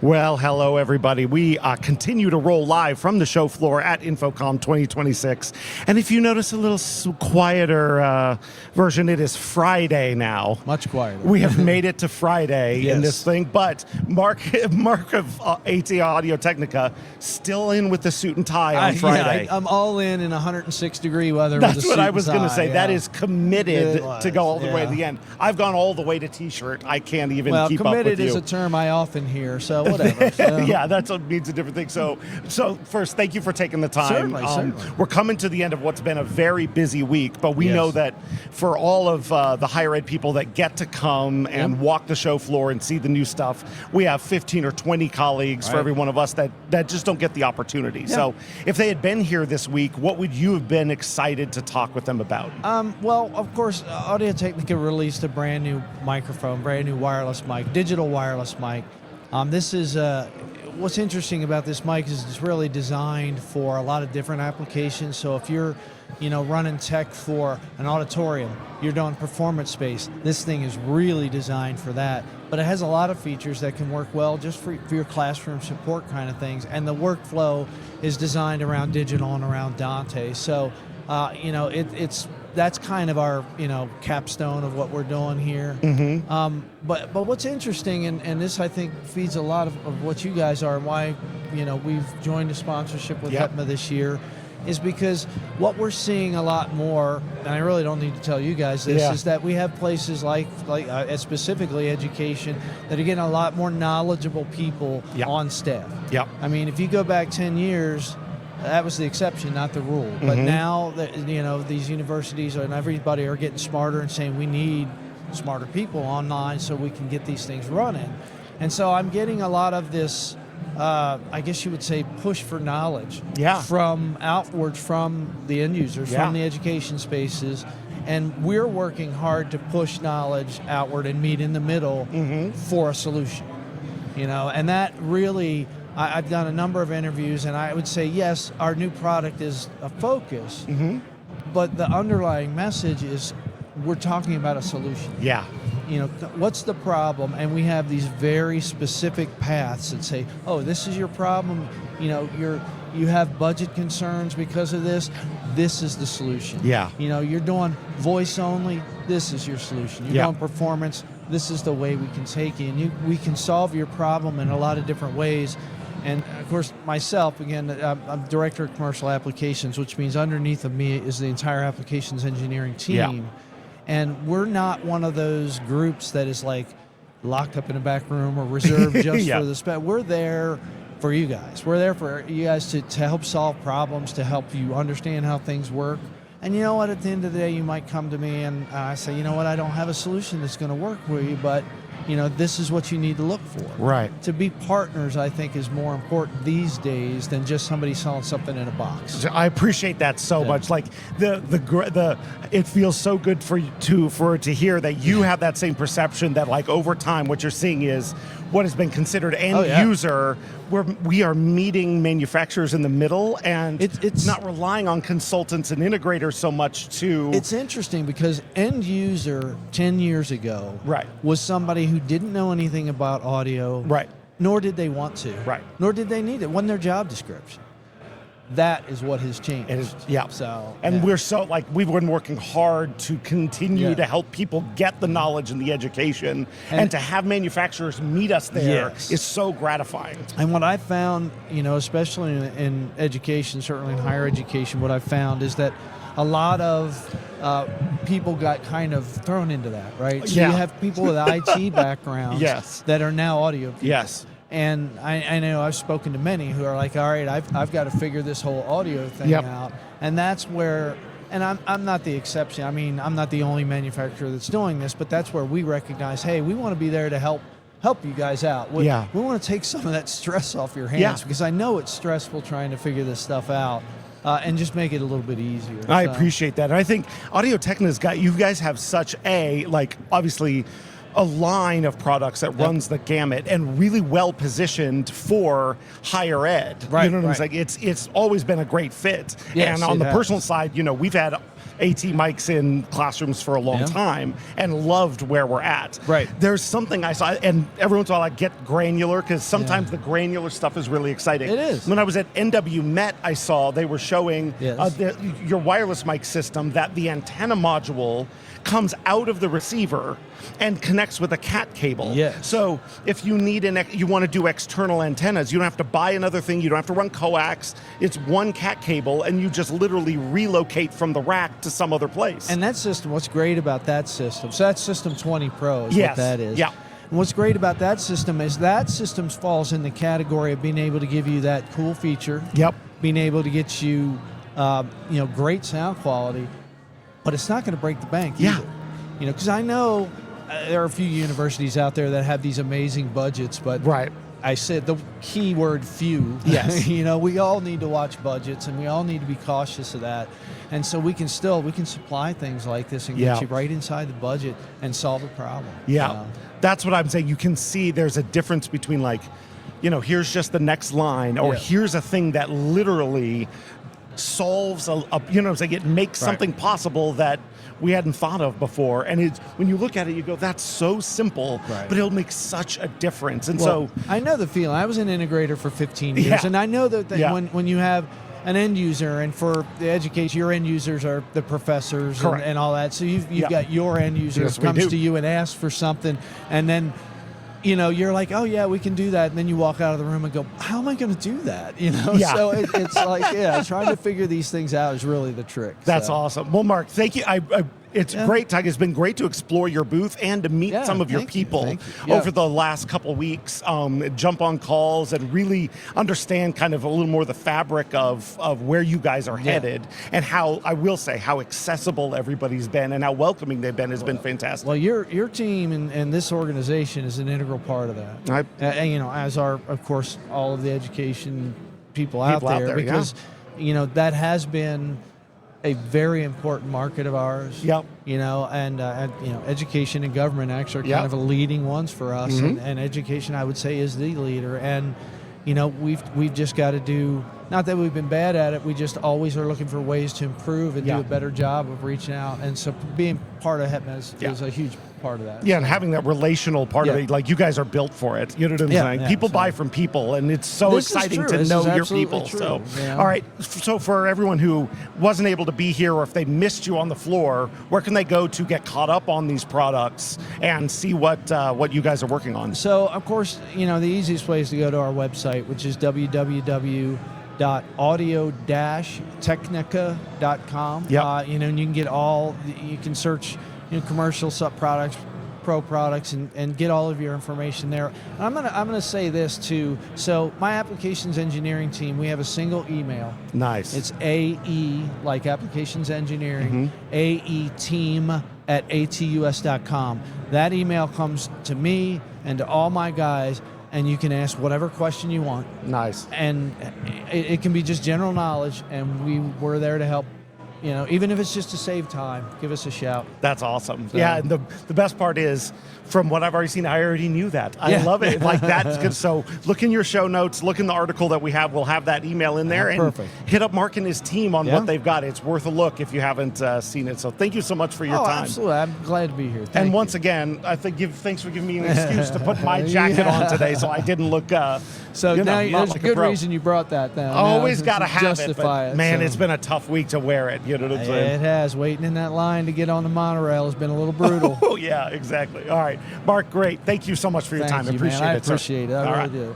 Well, hello, everybody. We continue to roll live from the show floor at InfoComm 2026. And if you notice a little quieter version, it is Friday now. Much quieter. We have made it to Friday Yes. in this thing. But Mark of Audio-Technica still in with the suit and tie on Friday. I'm all in 106-degree weather. That's with a what suit I was and going to tie, say. yeah. That is committed It was, to go all the way to yeah. the end. I've gone all the way to T-shirt. I can't even keep up with committed you. is a term I often hear, so whatever. So. Yeah, that's what means a different thing. So first, thank you for taking the time. Certainly. We're coming to the end of what's been a very busy week, but we Yes. know that for all of the higher ed people that get to come and walk the show floor and see the new stuff, we have 15 or 20 colleagues for every one of us that just don't get the opportunity. Yeah. So if they had been here this week, what would you have been excited to talk with them about? Well, of course, Audio-Technica released a brand new microphone, brand new wireless mic, digital wireless mic. This is what's interesting about this mic is it's really designed for a lot of different applications. So if you're, running tech for an auditorium, you're doing performance space, this thing is really designed for that. But it has a lot of features that can work well just for your classroom support kind of things. And the workflow is designed around digital and around Dante. So, that's kind of our, capstone of what we're doing here. Mm-hmm. But what's interesting, and this I think feeds a lot of what you guys are, and why, we've joined a sponsorship with HETMA this year, is because what we're seeing a lot more, and I really don't need to tell you guys this, is that we have places like specifically education that are getting a lot more knowledgeable people on staff. Yep. I mean, if you go back 10 years, that was the exception, not the rule. But now that these universities and everybody are getting smarter and saying we need smarter people online so we can get these things running. And so I'm getting a lot of this, I guess you would say, push for knowledge from outwards from the end users, from the education spaces. And we're working hard to push knowledge outward and meet in the middle for a solution. And that really, I've done a number of interviews, and I would say, yes, our new product is a focus, but the underlying message is we're talking about a solution. Yeah. What's the problem? And we have these very specific paths that say, oh, this is your problem. You have budget concerns because of this. This is the solution. Yeah. You're doing voice only. This is your solution. You're doing performance. This is the way we can take you. And we can solve your problem in a lot of different ways. And of course, myself, again, I'm Director of Commercial Applications, which means underneath of me is the entire applications engineering team. Yeah. And we're not one of those groups that is like locked up in a back room or reserved just for the spec. We're there for you guys. We're there for you guys to help solve problems, to help you understand how things work. And you know what, at the end of the day, you might come to me and I say, I don't have a solution that's going to work for you, but this is what you need to look for. Right. To be partners, I think, is more important these days than just somebody selling something in a box. I appreciate that so much. Like it feels so good for it to hear that you have that same perception that like over time, what you're seeing is what has been considered end user. We are meeting manufacturers in the middle, and it's not relying on consultants and integrators so much to. It's interesting because end user 10 years ago was somebody who didn't know anything about audio, nor did they want to, nor did they need it. It wasn't their job description. That is what has changed. It is, So, we're so we've been working hard to continue to help people get the knowledge and the education, and to have manufacturers meet us there is so gratifying. And what I found, especially in education, certainly in higher education, what I found is that a lot of people got kind of thrown into that, right? So you have people with IT backgrounds that are now audio people. Yes. And I know I've spoken to many who are like, all right, I've got to figure this whole audio thing out. And that's where, and I'm not the exception. I mean, I'm not the only manufacturer that's doing this, but that's where we recognize, hey, we want to be there to help you guys out. We want to take some of that stress off your hands because I know it's stressful trying to figure this stuff out. And just make it a little bit easier. I appreciate that. And I think Audio-Technica's you guys have such obviously, a line of products that runs the gamut and really well positioned for higher ed. Right, you know what I'm saying? It's always been a great fit. Yes, and on the personal side, we've had AT mics in classrooms for a long time and loved where we're at. Right. There's something I saw, and every once in a while I get granular because sometimes the granular stuff is really exciting. It is. When I was at NW Met, I saw they were showing your wireless mic system that the antenna module comes out of the receiver and connects with a cat cable. Yes. So if you need you want to do external antennas, you don't have to buy another thing, you don't have to run coax. It's one cat cable and you just literally relocate from the rack to some other place. And that system, what's great about that system, so that's System 20 Pro is what that is. Yeah. And what's great about that system is that system falls in the category of being able to give you that cool feature. Yep. Being able to get you, great sound quality, but it's not going to break the bank either. Because I know there are a few universities out there that have these amazing budgets, but I said the key word few. Yes. We all need to watch budgets and we all need to be cautious of that. And so we can supply things like this and get you right inside the budget and solve a problem. Yeah. That's what I'm saying. You can see there's a difference between here's just the next line or here's a thing that literally solves it makes something possible that we hadn't thought of before. And when you look at it, you go, that's so simple, but it'll make such a difference. And so I know the feeling. I was an integrator for 15 years, and I know that when you have an end user, and for the education, your end users are the professors and all that. So you've got your end user who comes to you and asks for something, and then you're like, oh yeah, we can do that, and then you walk out of the room and go, how am I going to do that? So it's like, trying to figure these things out is really the trick. That's awesome. Well, Mark, thank you. It's great, Tug. It's been great to explore your booth and to meet some of your people over the last couple weeks. Jump on calls and really understand kind of a little more the fabric of where you guys are headed and how, I will say, how accessible everybody's been and how welcoming they've been has been fantastic. Well, your team and this organization is an integral part of that. As are, of course, all of the education people out there because, that has been a very important market of ours. Yep. And education and government actually are kind of leading ones for us, and education, I would say, is the leader. And we've just got to do. Not that we've been bad at it. We just always are looking for ways to improve and do a better job of reaching out. And so, being part of HETMA is a huge part of that. Yeah, and having that relational part of it, like you guys are built for it. You know what I'm saying? Yeah, people buy from people, and it's so exciting to know your people. True, so, all right. So for everyone who wasn't able to be here, or if they missed you on the floor, where can they go to get caught up on these products and see what you guys are working on? So, of course, the easiest way is to go to our website, which is www.audio-technica.com. And you can get you can search commercial sub products, pro products, and get all of your information there. And I'm gonna say this too. So my applications engineering team, we have a single email. Nice. It's AE, like applications engineering, AE team at atus.com. That email comes to me and to all my guys, and you can ask whatever question you want. Nice. And it can be just general knowledge, and we're there to help. Even if it's just to save time, give us a shout. That's awesome. So. Yeah, and the best part is, from what I've already seen, I already knew that. I love it. Like, that's good. So look in your show notes, look in the article that we have. We'll have that email in there. And hit up Mark and his team on what they've got. It's worth a look if you haven't seen it. So thank you so much for your time. Absolutely. I'm glad to be here. Thank you. Once again, I think thanks for giving me an excuse to put my jacket on today so I didn't look so now there's like a good reason you brought that down. Always got to have it. But man, it's been a tough week to wear it. You know what I'm saying? It has. Waiting in that line to get on the monorail has been a little brutal. Oh, yeah, exactly. All right. Mark, great. Thank you so much for your time. Thank you, Appreciate man. it. I appreciate it. I really do.